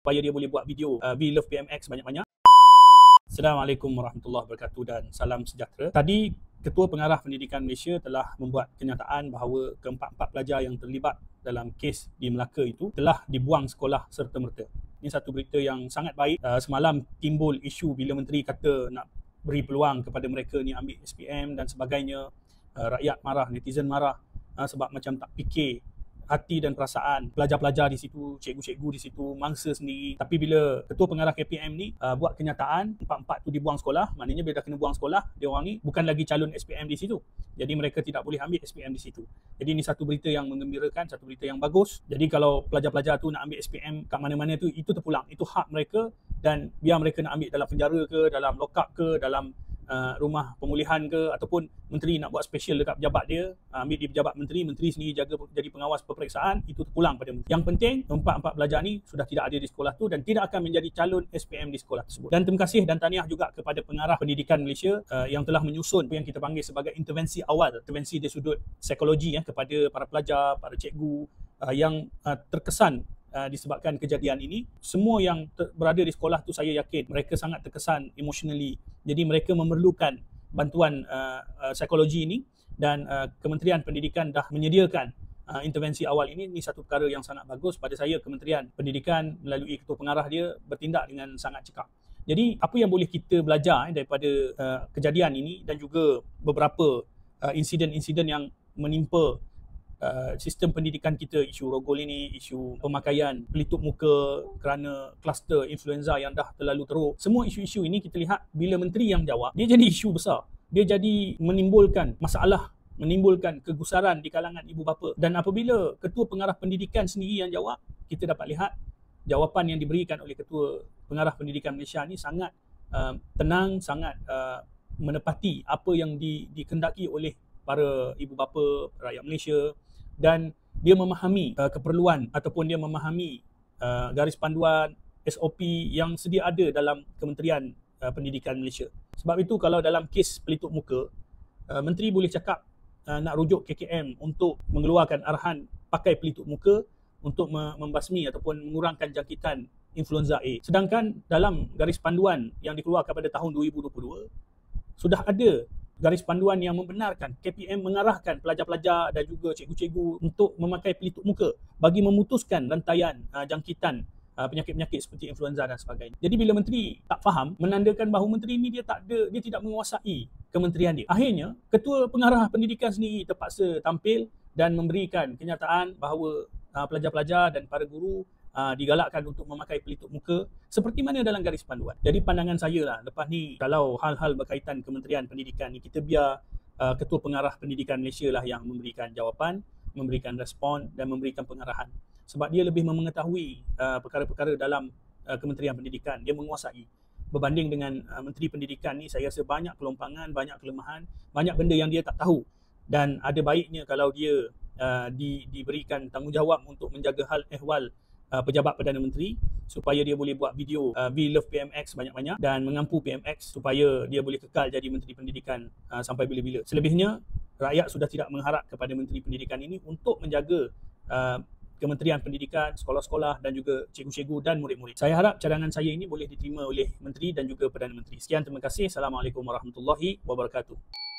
supaya dia boleh buat video We Love PMX banyak-banyak. Assalamualaikum warahmatullahi wabarakatuh dan salam sejahtera. Tadi Ketua Pengarah Pendidikan Malaysia telah membuat kenyataan bahawa keempat-empat pelajar yang terlibat dalam kes di Melaka itu telah dibuang sekolah serta-merta. Ini satu berita yang sangat baik. Semalam timbul isu bila menteri kata nak beri peluang kepada mereka ni ambil SPM dan sebagainya. Rakyat marah, netizen marah sebab macam tak fikir hati dan perasaan pelajar-pelajar di situ, cikgu-cikgu di situ, mangsa sendiri. Tapi bila Ketua Pengarah KPM ni buat kenyataan empat-empat tu dibuang sekolah, maknanya bila dah kena buang sekolah, dia orang ni bukan lagi calon SPM di situ. Jadi mereka tidak boleh ambil SPM di situ. Jadi ini satu berita yang menggembirakan, satu berita yang bagus. Jadi kalau pelajar-pelajar tu nak ambil SPM kat mana-mana tu, itu terpulang. Itu hak mereka dan biar mereka nak ambil dalam penjara ke, dalam lock up ke, dalam rumah pemulihan ke, ataupun menteri nak buat special dekat pejabat dia, ambil di pejabat menteri sendiri jaga jadi pengawas peperiksaan, itu terpulang pada menteri. Yang penting empat pelajar ni sudah tidak ada di sekolah tu dan tidak akan menjadi calon SPM di sekolah tersebut. Dan terima kasih dan tahniah juga kepada Pengarah Pendidikan Malaysia yang telah menyusun yang kita panggil sebagai intervensi awal, intervensi dari sudut psikologi kepada para pelajar, para cikgu yang terkesan disebabkan kejadian ini. Semua yang berada di sekolah tu saya yakin mereka sangat terkesan emotionally. Jadi mereka memerlukan bantuan psikologi ini dan Kementerian Pendidikan dah menyediakan intervensi awal ini. Ini satu perkara yang sangat bagus. Pada saya Kementerian Pendidikan melalui Ketua Pengarah dia bertindak dengan sangat cekap. Jadi apa yang boleh kita belajar daripada kejadian ini dan juga beberapa insiden-insiden yang menimpa sistem pendidikan kita, isu rogol ini, isu pemakaian pelitup muka kerana kluster influenza yang dah terlalu teruk. Semua isu-isu ini kita lihat bila menteri yang jawab, dia jadi isu besar. Dia jadi menimbulkan masalah, menimbulkan kegusaran di kalangan ibu bapa. Dan apabila Ketua Pengarah Pendidikan sendiri yang jawab, kita dapat lihat jawapan yang diberikan oleh Ketua Pengarah Pendidikan Malaysia ni sangat tenang, sangat menepati apa yang dikehendaki oleh para ibu bapa, rakyat Malaysia. Dan dia memahami keperluan ataupun dia memahami garis panduan SOP yang sedia ada dalam Kementerian Pendidikan Malaysia. Sebab itu kalau dalam kes pelitup muka, menteri boleh cakap nak rujuk KKM untuk mengeluarkan arahan pakai pelitup muka untuk membasmi ataupun mengurangkan jangkitan influenza A. Sedangkan dalam garis panduan yang dikeluarkan pada tahun 2022 sudah ada garis panduan yang membenarkan KPM mengarahkan pelajar-pelajar dan juga cikgu-cikgu untuk memakai pelitup muka bagi memutuskan rantaian jangkitan penyakit-penyakit seperti influenza dan sebagainya. Jadi bila menteri tak faham, menandakan bahawa menteri ini dia tidak menguasai kementerian dia. Akhirnya Ketua Pengarah Pendidikan sendiri terpaksa tampil dan memberikan kenyataan bahawa pelajar-pelajar dan para guru digalakkan untuk memakai pelitup muka seperti mana dalam garis panduan. Jadi pandangan saya lah, lepas ni kalau hal-hal berkaitan Kementerian Pendidikan ni, kita biar Ketua Pengarah Pendidikan Malaysia lah yang memberikan jawapan, memberikan respon dan memberikan pengarahan. Sebab dia lebih mengetahui perkara-perkara dalam Kementerian Pendidikan. Dia menguasai. Berbanding dengan Menteri Pendidikan ni, saya rasa banyak kelompangan, banyak kelemahan, banyak benda yang dia tak tahu. Dan ada baiknya kalau dia diberikan tanggungjawab untuk menjaga hal ehwal pejabat Perdana Menteri supaya dia boleh buat video We Love PMX banyak-banyak dan mengampu PMX supaya dia boleh kekal jadi Menteri Pendidikan sampai bila-bila. Selebihnya, rakyat sudah tidak mengharap kepada Menteri Pendidikan ini untuk menjaga Kementerian Pendidikan, sekolah-sekolah dan juga cikgu-cikgu dan murid-murid. Saya harap cadangan saya ini boleh diterima oleh Menteri dan juga Perdana Menteri. Sekian, terima kasih. Assalamualaikum warahmatullahi wabarakatuh.